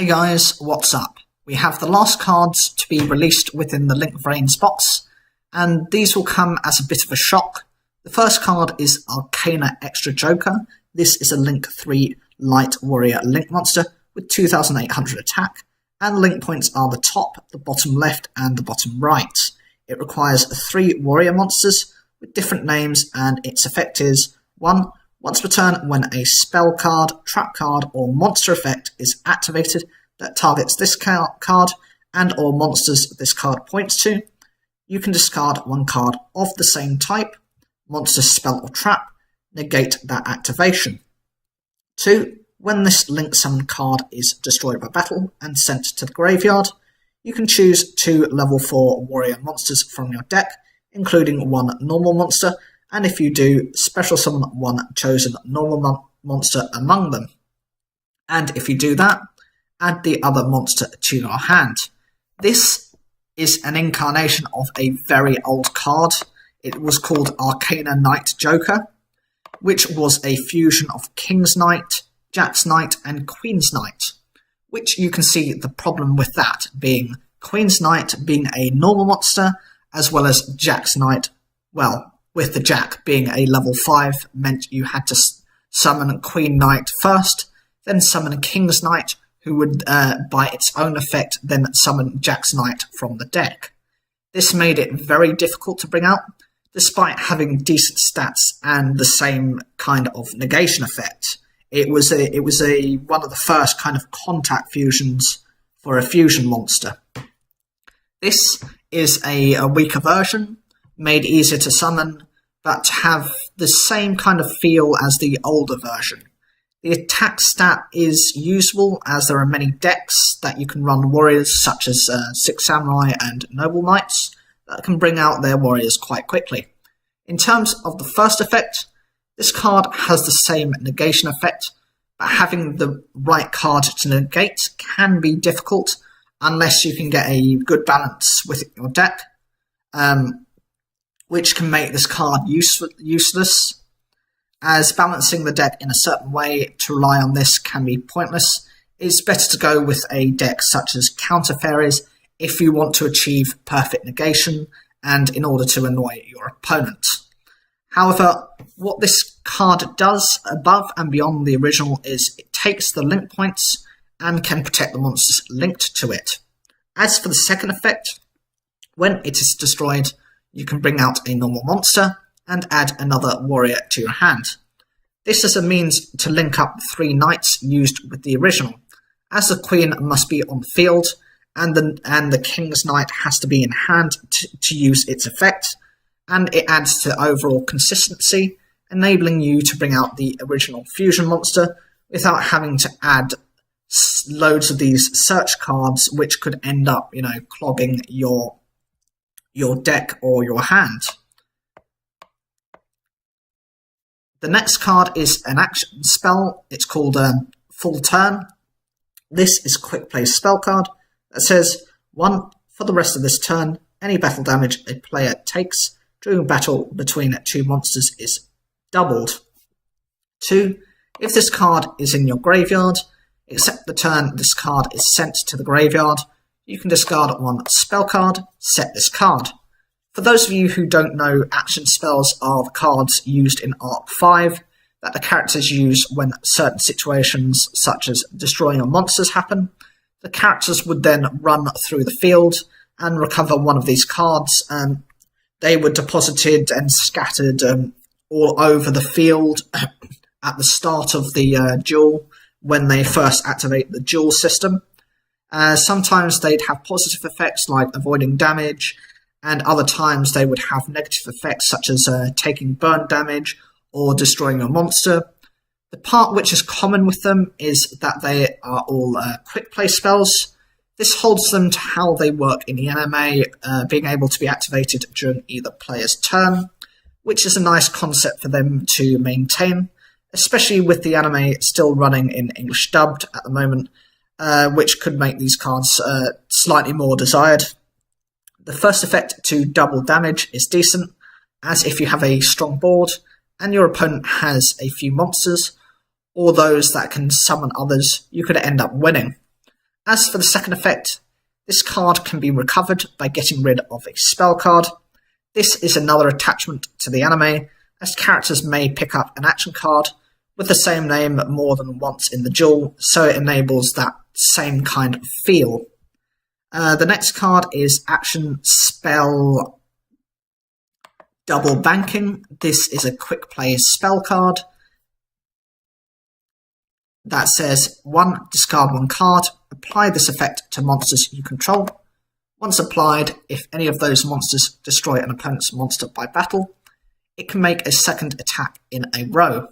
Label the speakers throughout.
Speaker 1: Hey guys, what's up? We have the last cards to be released within the Link Vrains box, and these will come as a bit of a shock. The first card is Arcana Extra Joker. This is a Link 3 Light Warrior Link monster with 2800 attack, and link points are the top, the bottom left, and the bottom right. It requires 3 warrior monsters with different names, and its effect is 1. Once per turn, when a spell card, trap card, or monster effect is activated that targets this card and or monsters this card points to, you can discard 1 card of the same type, monster, spell, or trap, negate that activation. 2. When this link summon card is destroyed by battle and sent to the graveyard, you can choose 2 level 4 warrior monsters from your deck, including 1 normal monster, and if you do, special summon 1 chosen normal monster among them. And if you do that, add the other monster to your hand. This is an incarnation of a very old card. It was called Arcana Knight Joker, which was a fusion of King's Knight, Jack's Knight, and Queen's Knight, which you can see the problem with that being Queen's Knight being a normal monster, as well as Jack's Knight, well, with the Jack being a level 5, meant you had to summon Queen Knight first, then summon a King's Knight, who would, by its own effect, then summon Jack's Knight from the deck. This made it very difficult to bring out, despite having decent stats and the same kind of negation effect. It was one of the first kind of contact fusions for a fusion monster. This is a weaker version, made easier to summon, but to have the same kind of feel as the older version. The attack stat is usable as there are many decks that you can run warriors such as 6 Samurai and Noble Knights that can bring out their warriors quite quickly. In terms of the first effect, this card has the same negation effect, but having the right card to negate can be difficult unless you can get a good balance with your deck, which can make this card useless, as balancing the deck in a certain way to rely on this can be pointless. It's better to go with a deck such as Counter Fairies if you want to achieve perfect negation and in order to annoy your opponent. However, what this card does above and beyond the original is it takes the link points and can protect the monsters linked to it. As for the second effect, when it is destroyed, you can bring out a normal monster and add another warrior to your hand. This is a means to link up 3 knights used with the original, as the queen must be on the field and the king's knight has to be in hand to use its effect, and it adds to overall consistency, enabling you to bring out the original fusion monster without having to add loads of these search cards, which could end up, clogging your deck or your hand. The next card is an action spell. It's called Full Turn. This is a quick play spell card that says 1. For the rest of this turn, any battle damage a player takes during battle between 2 monsters is doubled. 2. If this card is in your graveyard, except the turn this card is sent to the graveyard, you can discard 1 spell card, set this card. For those of you who don't know, action spells are the cards used in Arc 5 that the characters use when certain situations such as destroying your monsters happen. The characters would then run through the field and recover one of these cards, and they were deposited and scattered all over the field at the start of the duel when they first activate the duel system. Sometimes they'd have positive effects like avoiding damage, and other times they would have negative effects such as taking burn damage or destroying a monster. The part which is common with them is that they are all quick play spells. This holds them to how they work in the anime, being able to be activated during either player's turn, which is a nice concept for them to maintain, especially with the anime still running in English dubbed at the moment, which could make these cards slightly more desired. The first effect to double damage is decent, as if you have a strong board and your opponent has a few monsters, or those that can summon others, you could end up winning. As for the second effect, this card can be recovered by getting rid of a spell card. This is another attachment to the anime, as characters may pick up an action card with the same name more than once in the duel, so it enables that same kind of feel. The next card is Action Spell Double Banking. This is a quick play spell card that says 1, discard 1 card, apply this effect to monsters you control. Once applied, if any of those monsters destroy an opponent's monster by battle, it can make a second attack in a row.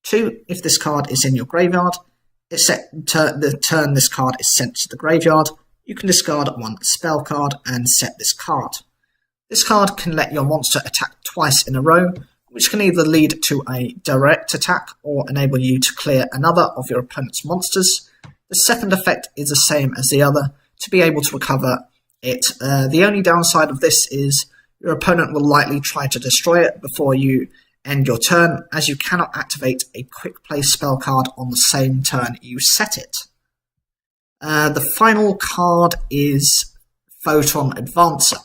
Speaker 1: 2, if this card is in your graveyard, the turn this card is sent to the graveyard, you can discard 1 spell card and set this card. This card can let your monster attack twice in a row, which can either lead to a direct attack or enable you to clear another of your opponent's monsters. The second effect is the same as the other, to be able to recover it. The only downside of this is your opponent will likely try to destroy it before you end your turn, as you cannot activate a quick play spell card on the same turn you set it. The final card is Photon Advancer.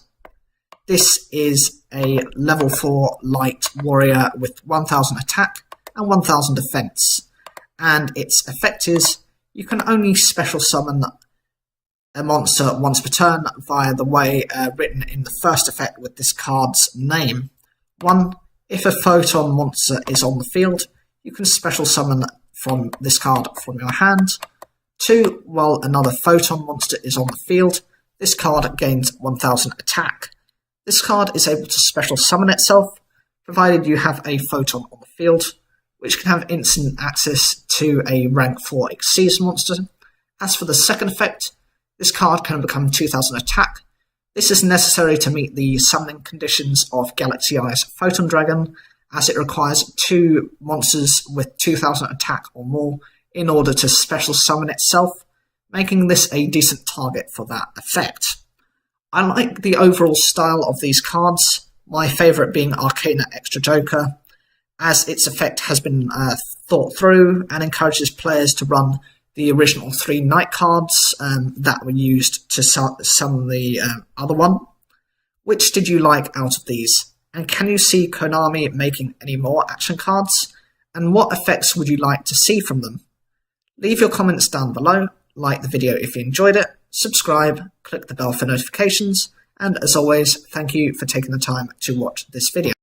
Speaker 1: This is a level 4 light warrior with 1000 attack and 1000 defense, and its effect is you can only special summon a monster once per turn via the way written in the first effect with this card's name. 1, if a photon monster is on the field, you can special summon from this card from your hand. 2, while another photon monster is on the field, this card gains 1000 attack. This card is able to special summon itself, provided you have a photon on the field, which can have instant access to a rank 4 Exceeds monster. As for the second effect, this card can become 2000 attack. This is necessary to meet the summoning conditions of Galaxy Eyes Photon Dragon, as it requires 2 monsters with 2000 attack or more in order to special summon itself, making this a decent target for that effect. I like the overall style of these cards, my favourite being Arcana Extra Joker, as its effect has been thought through and encourages players to run the original 3 night cards that were used to summon the other one. Which did you like out of these? And can you see Konami making any more action cards? And what effects would you like to see from them? Leave your comments down below, like the video if you enjoyed it, subscribe, click the bell for notifications, and as always, thank you for taking the time to watch this video.